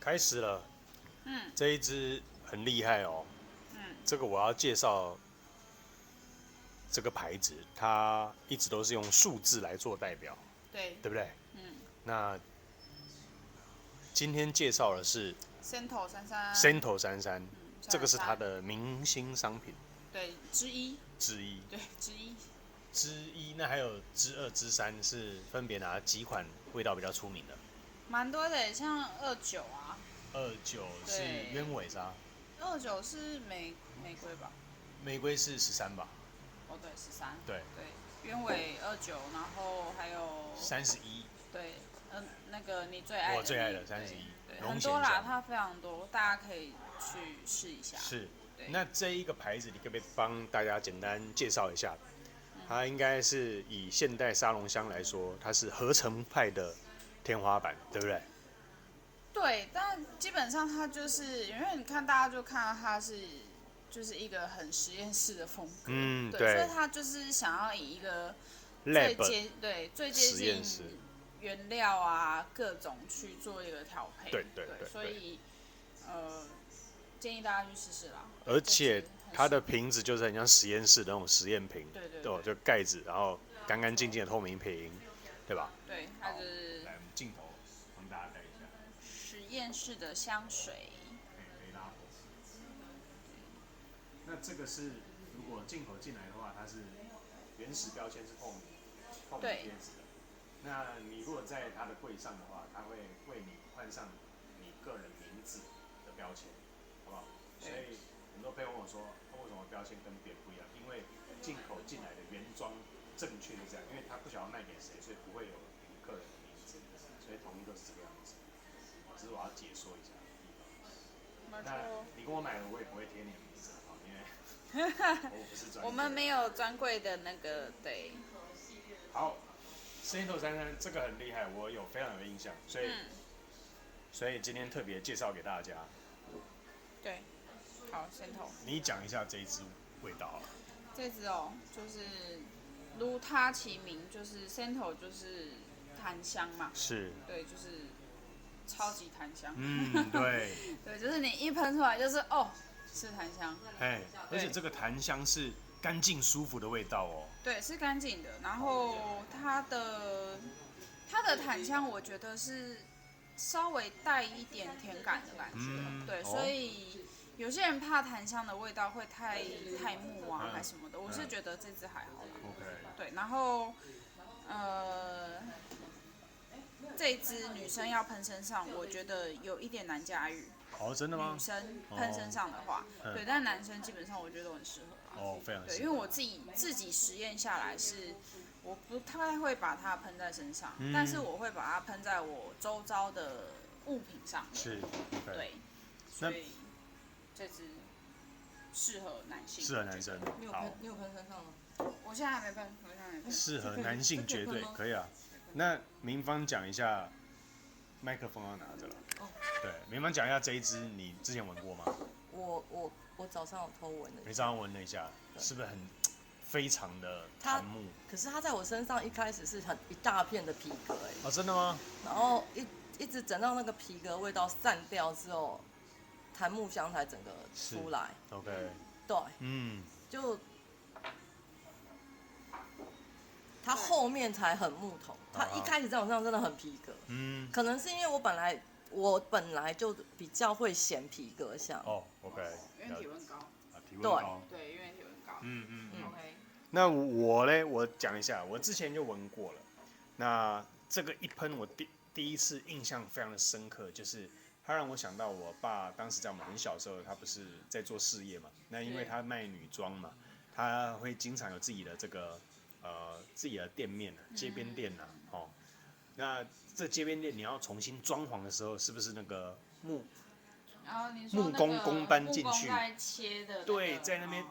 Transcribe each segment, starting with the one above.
开始了。嗯这一支很厉害哦。嗯，这个我要介绍这个牌子，它一直都是用数字来做代表，对，对不对？嗯那今天介绍的是，Cento 33，Cento 33，这个是它33的明星商品对之一，之一。对之一，之一，那还有之二、之三是分别哪几款味道比较出名的？蛮多的耶，像29啊， 29是对鸢尾鲨， 29是玫瑰吧？玫瑰是13吧？哦对，13，对，对，鸢尾29，然后还有31，对，那个你最爱的，我最爱的31，对，龙涎很多啦，香它非常多，大家可以去试一下。是。对，那这一个牌子，你可不可以帮大家简单介绍一下？它应该是以现代沙龙香来说，它是合成派的天花板，对不对？对，但基本上它就是因为你看大家就看到它是就是一个很实验室的风格，嗯，对，对所以它就是想要以一个最，lab 最接实验室近原料啊各种去做一个调配，对，所以建议大家去试试啦。而且这支很它的瓶子就是很像实验室的那种实验瓶，对就盖子，然后干干净净的透明瓶，对吧？对，它就是来，我们镜头帮大家带一下，实验室的香水。可以拉火。那这个是如果进口进来的话，它是原始标签是透明对贴纸的。那你如果在它的柜上的话，它会为你换上你个人名字的标签，好不好？所以很多朋友问我说，为什么标签跟别人不一样？因为进口进来的原装正确是这样，因为他不晓得卖给谁，所以不会有你个人的名字，所以统一都是这个样子。只是我要解说一下。那你跟我买了，我也不会贴你的名字，因为我不是专业。我们没有专柜的那个，对。好，Cento 33这个很厉害，我非常有印象，所以今天特别介绍给大家。对，好，Cento。你讲一下这一支味道好了。这支哦，就是如它其名，就是 Cento 就是檀香嘛，是。对，就是超级檀香。对。对，就是你一喷出来就是哦，是檀香。而且这个檀香是干净舒服的味道哦。对，是干净的。然后它的檀香，我觉得是稍微带一点甜感的感觉。对，所以有些人怕檀香的味道会太木啊，还什么的，我是觉得这支还好啦。OK。对，然后这一支女生要喷身上，我觉得有一点难驾驭。哦，真的吗？女生喷身上的话，对，但男生基本上我觉得都很适合。哦，非常适合。对，因为我自己实验下来是，我不太会把它喷在身上，但是我会把它喷在我周遭的物品上面。是。对，所以这支适合男性。适合男生。你有喷身上吗？我现在还没喷，适合男性绝对可以啊。那明芳讲一下，麦克风要拿着了。对，明芳讲一下这一支，你之前闻过吗？我早上有偷闻了。你早上闻了一下，是不是非常的檀木？可是它在我身上一开始是一大片的皮革哎。哦，真的吗？然后一直等到那个皮革味道散掉之后，檀木香才整个出来。OK。对。就它后面才很木头，它一开始在我身上真的很皮革。可能是因为我本来就比较会嫌皮革香。哦 ，OK。因为体温高。体温高。对，因为体温高。OK。那我呢？我讲一下，我之前就闻过了。那这个一喷，我第一次印象非常的深刻，就是它让我想到我爸当时在我们很小的时候，他不是在做事业嘛？那因为他卖女装嘛，他会经常有自己的这个自己的店面街边店那这街边店你要重新装潢的时候，是不是那个木工工班进去，在切的，对，在那边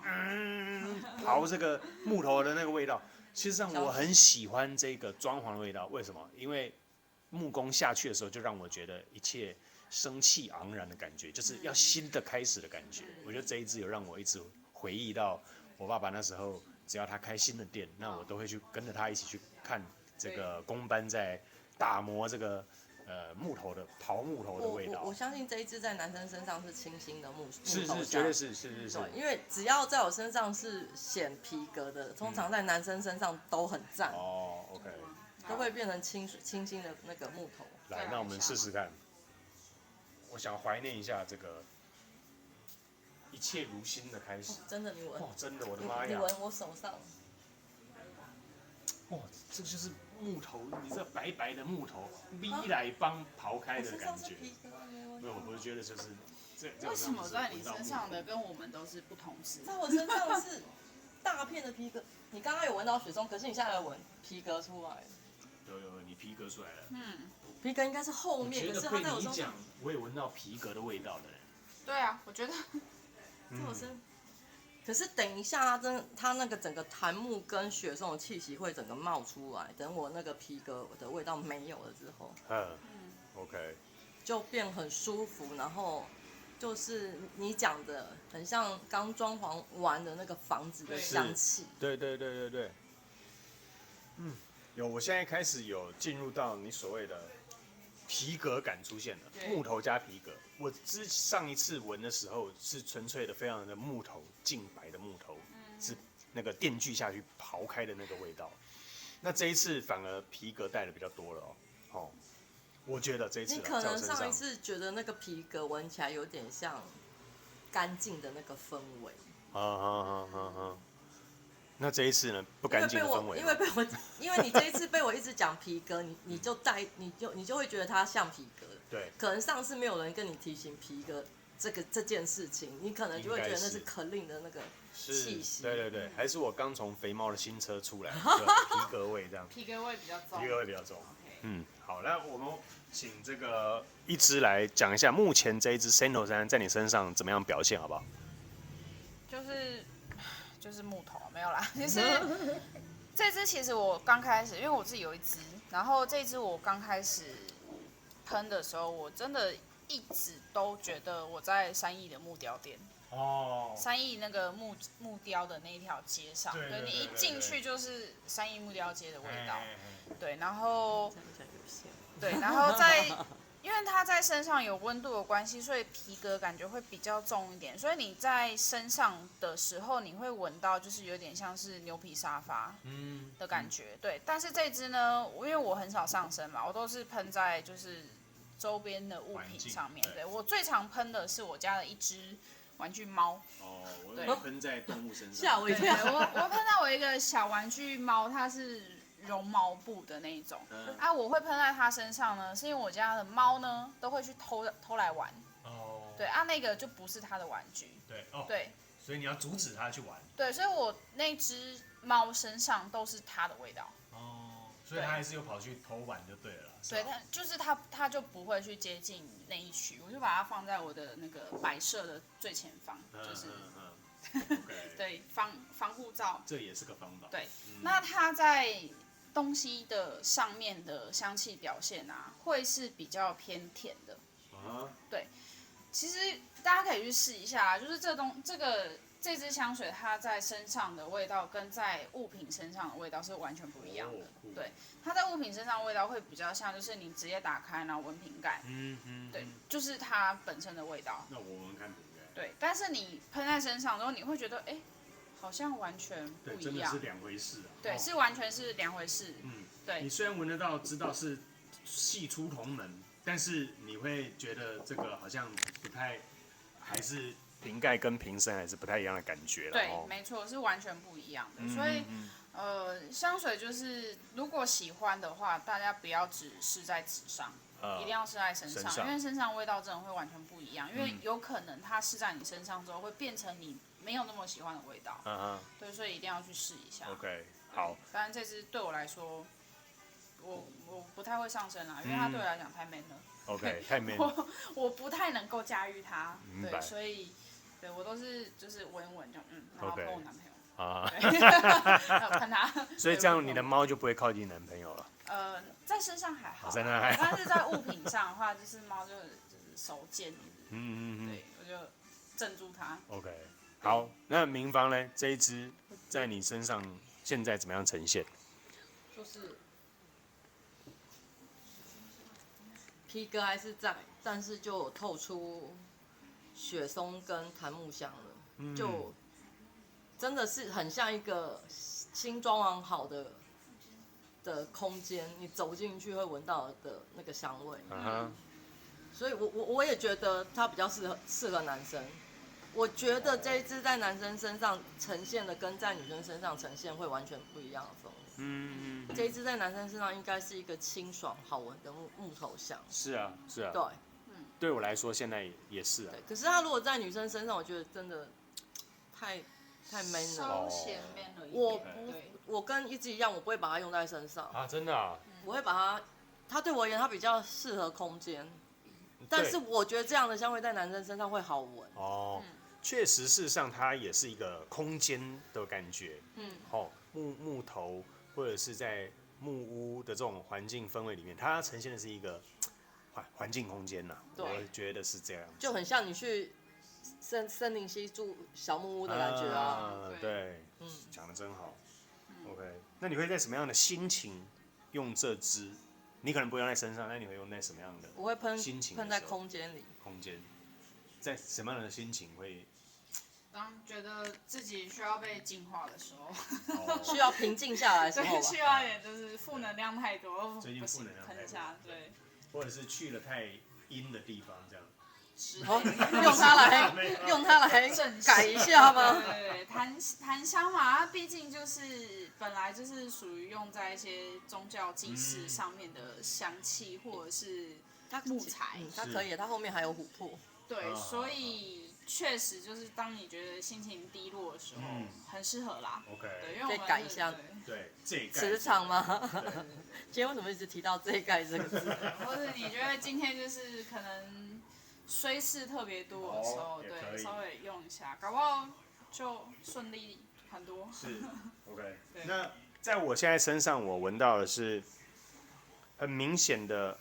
刨这个木头的那个味道。其实上我很喜欢这个装潢的味道，为什么？因为木工下去的时候，就让我觉得一切生气昂然的感觉，就是要新的开始的感觉。我觉得这一支有让我一直回忆到我爸爸那时候，只要他开新的店，那我都会去跟着他一起去看这个工班在打磨这个木头的桃木头的味道。我相信这一支在男生身上是清新的木头是香，绝对是。对，因为只要在我身上是显皮革的，通常在男生身上都很赞。哦 ，OK， 都会变成清新的那个木头。来，那我们试试看。我想怀念一下这个一切如新的开始。真的，你闻。真的，我的妈呀！你闻我手上。这就是木头，你这白白的木头，逼来帮刨开的感觉。没有，我觉得就是为什么在你身上的跟我们都是不同质？在我身上是大片的皮革，你刚刚有闻到雪松，可是你现在有闻皮革出来。有，你皮革出来了。皮革应该是后面，可是它在我身上，我也闻到皮革的味道的。对啊，我觉得。在我身。可是等一下，它那个整个檀木跟雪松的气息会整个冒出来。等我那个皮革的味道没有了之后，OK， 就变很舒服，然后就是你讲的，很像刚装潢完的那个房子的香气。对。有，我现在开始有进入到你所谓的皮革感出现了，木头加皮革。我上一次闻的时候是纯粹的，非常的木头，净白的木头，是那个电锯下去刨开的那个味道。那这一次反而皮革带的比较多了哦。我觉得这一次你可能上一次觉得那个皮革闻起来有点像干净的那个氛围。那这一次呢？不干净的氛围。因为你这一次被我一直讲皮革，你就会觉得它像皮革。对。可能上次没有人跟你提醒皮革这件事情，你可能就会觉得那是Clean的那个气息。对，还是我刚从肥猫的新车出来，皮革味这样。皮革味比较重。皮革味比较重。好，那我们请这个一支来讲一下，目前这一支 Sento 3在你身上怎么样表现，好不好？就是木头没有啦，其实这支其实我刚开始，因为我自己有一支，然后这支我刚开始喷的时候，我真的一直都觉得我在三义的木雕店。三义那个木雕的那一条街上，对你一进去就是三义木雕街的味道，对，然后因为它在身上有温度的关系，所以皮革感觉会比较重一点，所以你在身上的时候，你会闻到就是有点像是牛皮沙发的感觉，对。但是这支呢，因为我很少上身嘛，我都是喷在就是周边的物品上面，对。我最常喷的是我家的一只玩具猫。我喷在动物身上。吓我一跳。我喷到我一个小玩具猫，它是绒毛布的那一种。我会喷在它身上呢，是因为我家的猫呢都会去偷来玩。对那个就不是它的玩具。对。所以你要阻止它去玩。对，所以我那只猫身上都是它的味道。所以它还是有跑去偷玩就对了。对，就是它就不会去接近那一区，我就把它放在我的那个摆设的最前方，就是对防护罩。这也是个方法。对，那它在东西的上面的香气表现会是比较偏甜的。对，其实大家可以去试一下，就是这支香水它在身上的味道跟在物品身上的味道是完全不一样的。对，它在物品身上的味道会比较像，就是你直接打开然后闻瓶盖。对，就是它本身的味道。那我闻看瓶盖。对，但是你喷在身上之后，你会觉得好像完全不一样。真的是两回事。对，是完全是两回事。对。你虽然闻得到，知道是系出同门，但是你会觉得这个好像不太，还是瓶盖跟瓶身还是不太一样的感觉了。对，没错，是完全不一样的。所以香水就是如果喜欢的话，大家不要只试在纸上，一定要试在身上，因为身上味道真的会完全不一样。因为有可能它试在你身上之后，会变成你没有那么喜欢的味道。对，所以一定要去试一下。OK， 好。当然这支对我来说，我不太会上身因为它对我来讲太 man 了。OK， 太 man。我不太能够驾驭它。对，所以对我都是就是闻闻就然后喷我男朋友。喷他。所以这样你的猫就不会靠近男朋友了。在身上还好，但是在物品上的话，就是猫就是手贱，对，我就镇住它。OK， 好，那明芳呢？这一支在你身上现在怎么样呈现？就是皮革还是在，但是就有透出雪松跟檀木香了，就真的是很像一个新装潢好的空间，你走进去会闻到的那个香味。所以我也觉得它比较适合男生。我觉得这一支在男生身上呈现的跟在女生身上呈现会完全不一样的风格。这一支在男生身上应该是一个清爽好闻的木头香。是啊，是啊。对，对我来说现在也是啊。对，可是它如果在女生身上，我觉得真的太 man 了。稍显 man 了一点。我跟一直一样，我不会把它用在身上。啊，真的啊。我会把它对我而言，它比较适合空间。但是我觉得这样的香味在男生身上会好闻。哦。确实，事实上它也是一个空间的感觉。木头或者是在木屋的这种环境氛围里面，它呈现的是一个环境空间呐。我觉得是这样。就很像你去森林溪住小木屋的感觉啊。对，讲得真好。OK， 那你会在什么样的心情用这支？你可能不会用在身上，那你会用在什么样的？我会喷在空间里。空间，在什么样的心情会？当觉得自己需要被净化的时候，需要平静下来的时候吧，需要一点就是负能量太多，最近负能量太多，对，或者是去了太阴的地方这样。用它来改一下吗？对，檀香嘛，它毕竟就是本来就是属于用在一些宗教祭祀上面的香气，或者是木材。它可以，它后面还有琥珀。对，所以确实就是当你觉得心情低落的时候，很适合啦。OK， 对，因为可以改一下。对，这一盖磁场吗？今天为什么一直提到这一盖这个字？或者你觉得今天就是可能虽事特别多的时候，对，稍微用一下，搞不好就顺利很多。是 OK。那在我现在身上，我闻到的是很明显的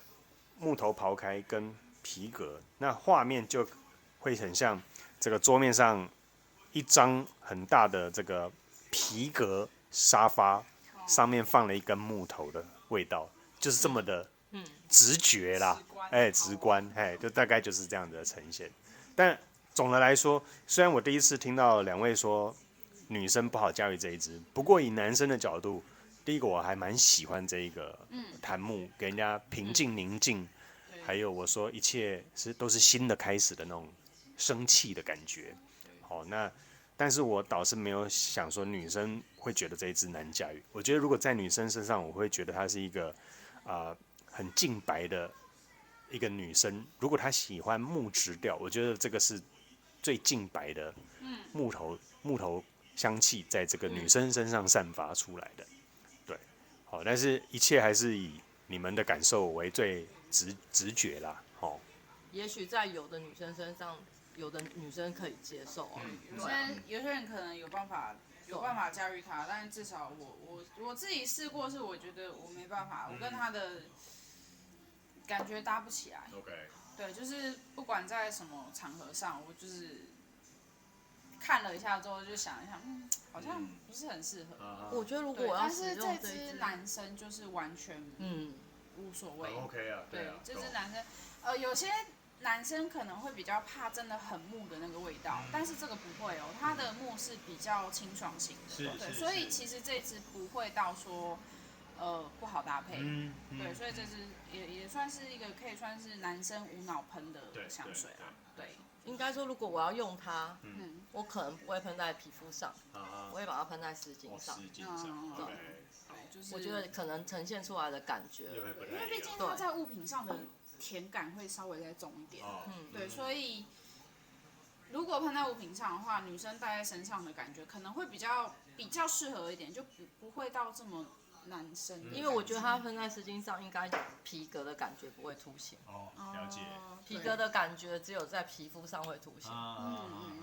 木头刨开跟皮革，那画面就会很像这个桌面上一张很大的这个皮革沙发，上面放了一根木头的味道，就是这么的直觉啦，直观，就大概就是这样的呈现。但总的来说，虽然我第一次听到两位说女生不好驾驭这一支，不过以男生的角度，第一个我还蛮喜欢这一个檀木，给人家平静宁静。还有我说一切都是新的开始的那种生气的感觉。那但是我倒是没有想说女生会觉得这一支难驾驭。我觉得如果在女生身上，我会觉得她是一个很净白的一个女生。如果她喜欢木质调，我觉得这个是最净白的木头香气在这个女生身上散发出来的。对，但是一切还是以你们的感受为最直觉啦。也许在有的女生身上，有的女生可以接受啊。有些人可能有办法驾驭它，但是至少我自己试过，是我觉得我没办法，我跟他的感觉搭不起来。OK。对，就是不管在什么场合上，我就是看了一下之后就想一想，好像不是很适合。我觉得如果我要使用这支男生就是完全无所谓。OK 啊，对啊。这支男生，有些男生可能会比较怕真的很木的那个味道，但是这个不会哦，它的木是比较清爽型的，对，所以其实这支不会到说不好搭配，对，所以这支也算是一个可以算是男生无脑喷的香水啊，对。应该说，如果我要用它，我可能不会喷在皮肤上，我会把它喷在丝巾上。对，就是我觉得可能呈现出来的感觉，因为毕竟它在物品上的甜感会稍微再重一点，对，所以如果喷在物品上的话，女生戴在身上的感觉可能会比较适合一点，就不会到这么男生。因为我觉得它喷在丝巾上，应该皮革的感觉不会凸显。了解。皮革的感觉只有在皮肤上会凸显。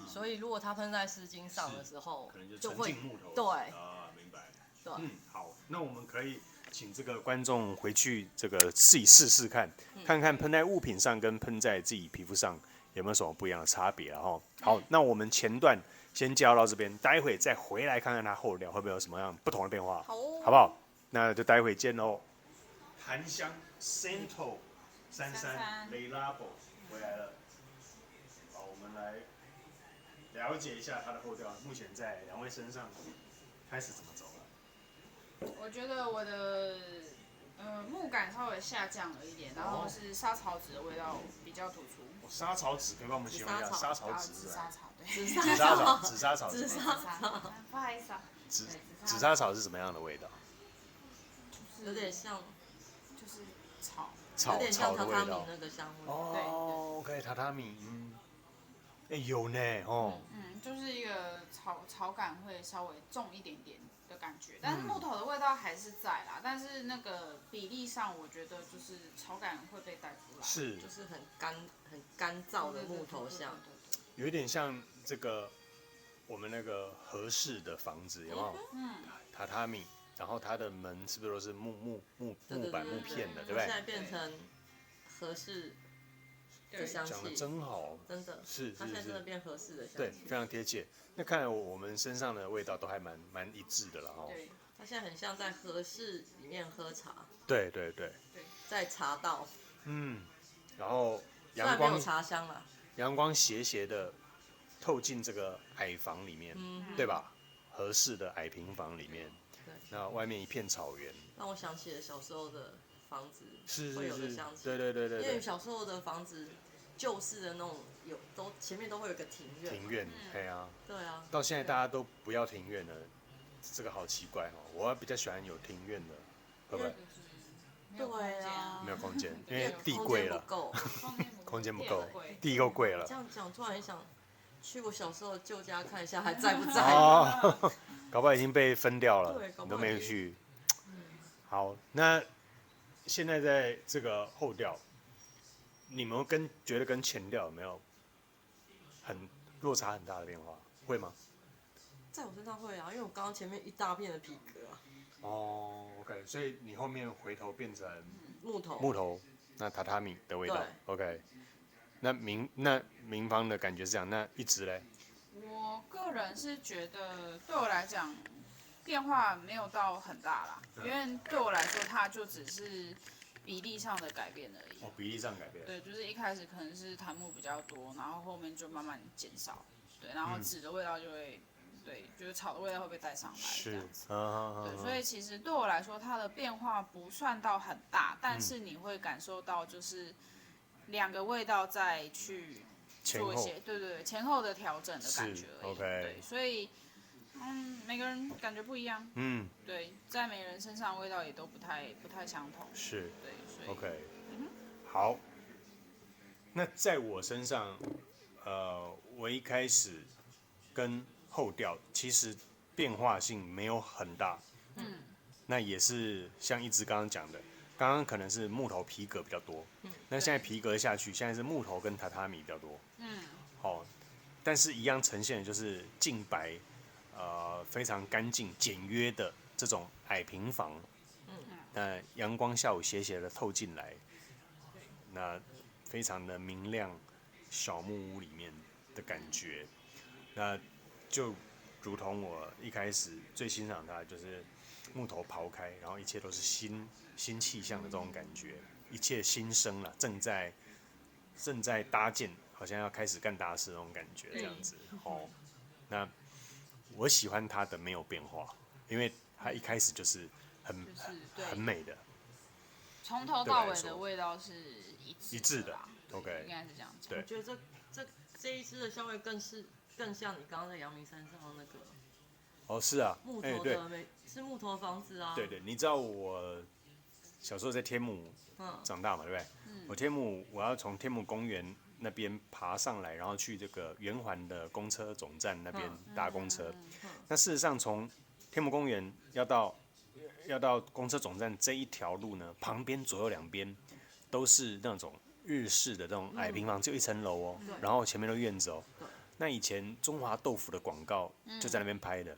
所以如果它喷在丝巾上的时候，可能就会木头。对。明白。对。好，那我们可以请这个观众回去这个自己试看，看看喷在物品上跟喷在自己皮肤上有没有什么不一样的差别。好，那我们前段先介绍到这边，待会再回来看看它后料会不会有什么样不同的变化，好不好？那就待会见喽。檀香 Santal 珊珊雷拉伯回来了。好，我们来了解一下它的后调，目前在两位身上开始怎么走了？我觉得我的木感稍微下降了一点，然后是莎草籽的味道比较突出。莎草籽可以帮我们形容一下，莎草籽紫莎草，对，紫紫砂草，砂草，紫砂草，紫紫砂草，不好意思啊，紫砂草是什么样的味道？有点像，就是草，有点像草的味道。榻榻米那个香味。哦，OK，榻榻米，有呢，哦，就是一个草感会稍微重一点点的感觉，但是木头的味道还是在啦，但是那个比例上，我觉得就是草感会被带出来，是，就是很干燥的木头香，有一点像这个我们那个和式的房子，有没有？榻榻米，然后它的门是不是都是木板木片的，对不对？现在变成合适的香讲的气，真好，真的是，它现在真的变合适的香对，气。非常贴切。那看来我们身上的味道都还蛮一致的了哈。对，它现在很像在合适里面喝茶，对对对，在茶道，然后虽然没有茶香啦，阳光斜斜的透进这个矮房里面，对吧？合适的矮平房里面，那外面一片草原，让我想起了小时候的房子是会有的香气。对对对对因为对。小时候的房子，旧式的那种前面都会有个庭院。庭院，对啊。对啊。到现在大家都不要庭院了，这个好奇怪哦。我比较喜欢有庭院的，会不会？对啊。没有空间，因为地贵了，空间不够，地又贵了这。样讲，突然想去我小时候的旧家看一下，还在不在？哦，搞不好已经被分掉了对，搞你不好已经都没有去。好，那现在在这个后调，你们觉得跟前调有没有落差很大的变化？会吗？在我身上会啊，因为我刚刚前面一大片的皮革啊，哦，OK，所以你后面回头变成木头，那榻榻米的味道对，OK。那民芳的感觉是这样，那一直嘞？我个人是觉得对我来讲变化没有到很大啦，因为对我来说它就只是比例上的改变而已。哦，比例上改变。对，就是一开始可能是檀木比较多，然后后面就慢慢减少，对，然后纸的味道就会，对，就是草的味道会被带上来，这样子。对，所以其实对我来说，它的变化不算到很大，但是你会感受到就是两个味道再去做一些，对，前后的调整的感觉而已。对，所以每个人感觉不一样。对，在每个人身上味道也都不太相同。是。对，所以 OK。好。那在我身上，我一开始跟后调其实变化性没有很大。那也是像一直刚刚讲的，刚刚可能是木头皮革比较多，那现在皮革下去，现在是木头跟榻榻米比较多。好，但是一样呈现的就是净白，非常干净简约的这种矮平房。那阳光下午斜斜的透进来，那非常的明亮，小木屋里面的感觉，那就如同我一开始最欣赏它，就是木头刨开，然后一切都是新气象的这种感觉，一切新生了，正在搭建，好像要开始干大事那种感觉，这样子。那我喜欢它的没有变化，因为它一开始就是很美的，从头到尾的味道是一致的。OK， 应该是这样讲。我觉得这一支的香味更像你刚刚在阳明山上的那个。哦，是啊，木头的是木头的房子啊。对，你知道我小时候在天母长大嘛，对不对？我要从天母公园那边爬上来，然后去这个圆环的公车总站那边搭公车。那事实上，从天母公园要到公车总站这一条路呢，旁边左右两边都是那种日式的那种矮平房，只有一层楼哦，然后前面都院子哦。那以前中华豆腐的广告就在那边拍的。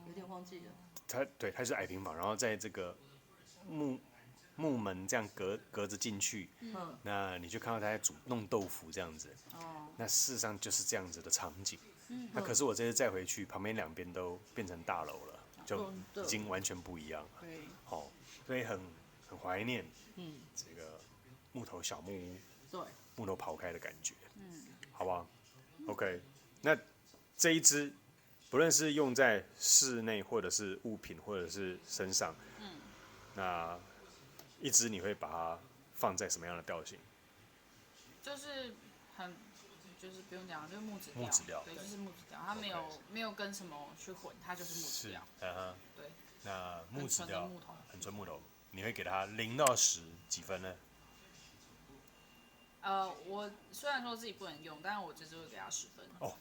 有点忘记了。它是矮平房，然后在这个木门这样隔着进去，那你就看到他在弄豆腐这样子。那事实上就是这样子的场景。那可是我这次再回去，旁边两边都变成大楼了，就已经完全不一样了。所以很怀念这个木头小木屋，对，木头刨开的感觉，好不好 ？OK， 那这一支不论是用在室内或者是物品或者是身上，那一支你会把它放在什么样的调性？就是就是不用讲，就是木质调，木质调对，就是木质调，它没有跟什么去混，它就是木质调，对。那木质调木头，很纯木头，你会给它0到10几分呢？我虽然说自己不能用，但是我就是会给它10分。哦，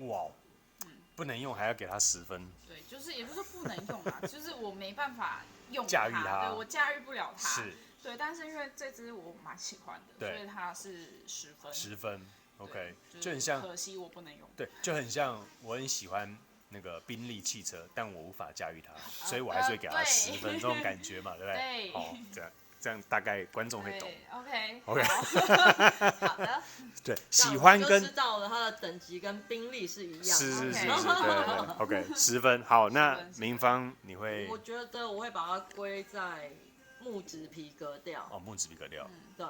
哇，不能用还要给它10分。对，就是也不是说不能用啦，就是我没办法用驾驭它，对我驾驭不了它。是。对，但是因为这支我蛮喜欢的，所以它是10分。10分 ，OK， 就很像。可惜我不能用。对，就很像我很喜欢那个宾利汽车，但我无法驾驭它，所以我还是会给它10分，这种感觉嘛，对不对？对。好，这样大概观众会懂。OK。好的。对，喜欢跟知道了它的等级跟宾利是一样的。是，对 ，OK， 10分。好，那明芳你会？我觉得我会把它归在木质皮革调。哦，木质皮革调。对。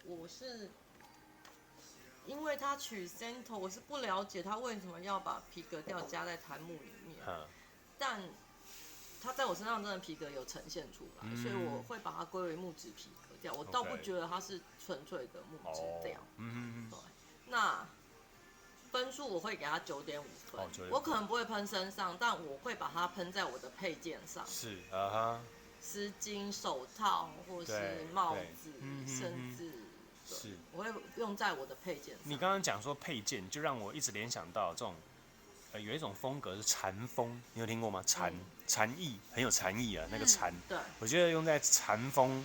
我是因为他取 Cento， 我是不了解他为什么要把皮革调加在檀木里面，但他在我身上真的皮革有呈现出来，所以我会把它归为木质皮革调。我倒不觉得它是纯粹的木质调。对。那分数我会给他9.5分。我可能不会喷身上，但我会把它喷在我的配件上。是丝巾、手套或是帽子，甚至是我会用在我的配件上。你刚刚讲说配件，就让我一直联想到这种，有一种风格是禅风，你有听过吗？禅意很有禅意啊，那个禅。对。我觉得用在禅风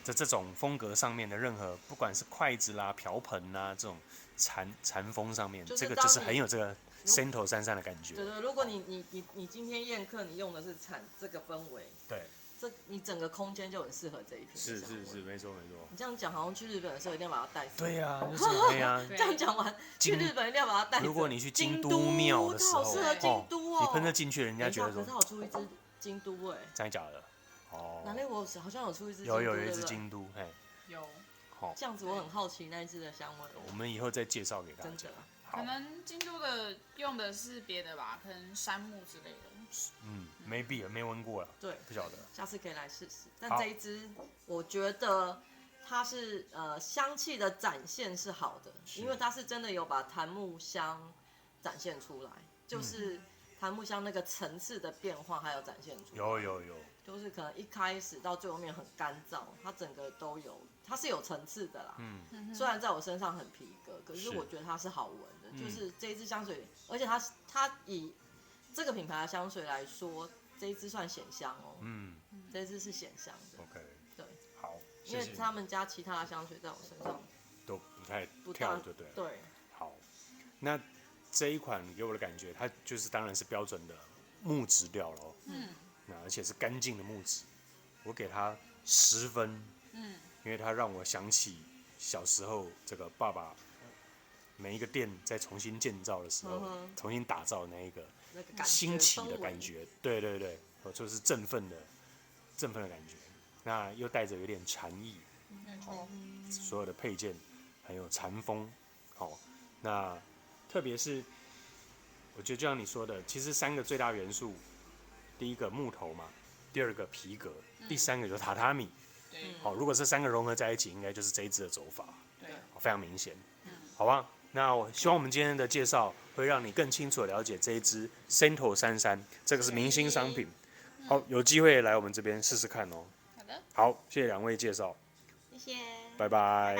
的这种风格上面的任何，不管是筷子啦、瓢盆啦这种禅风上面，这个就是很有这个 Cento 33的感觉。对，如果你今天宴客，你用的是禅这个氛围，对。你整个空间就很适合这一瓶。是，没错。你这样讲，好像去日本的时候一定要把它带走。对呀，对呀。这样讲完，去日本一定要把它带走。如果你去京都庙的时候，它好适合京都哦。你喷得进去，人家觉得说。可是它有出一支京都哎。真的假的？哦。哪里我好像有出一支。有一支京都，嘿。有。这样子我很好奇那一支的香味。我们以后再介绍给大家。真的。可能京都的用的是别的吧，可能杉木之类的。maybe 没闻过了，对，不晓得，下次可以来试试。但这一支我觉得它是香气的展现是好的，因为它是真的有把檀木香展现出来，就是檀木香那个层次的变化还有展现出来。有，就是可能一开始到最后面很干燥，它整个都有，它是有层次的啦。虽然在我身上很皮革，可是我觉得它是好闻的，就是这一支香水，而且它以这个品牌的香水来说，这一支算显香哦。这一支是显香的。OK。对。好。因为他们家其他的香水在我身上都不太跳，对不对？对。好，那这一款给我的感觉，它就是当然是标准的木质调咯。那而且是干净的木质，我给它10分。因为它让我想起小时候这个爸爸。每一个店在重新建造的时候，重新打造那一个兴起的感觉，对，就是振奋的感觉。那又带着有点禅意，所有的配件很有禅风，那特别是我觉得就像你说的，其实3个最大元素，第一个木头嘛，第2个皮革，第3个就是榻榻米。如果这3个融合在一起，应该就是这一支的走法，非常明显，好吧？那我希望我们今天的介绍会让你更清楚的了解这一支 Cento 33，这个是明星商品。好，有机会来我们这边试试看哦。好的。好，谢谢2位介绍。谢谢。拜拜。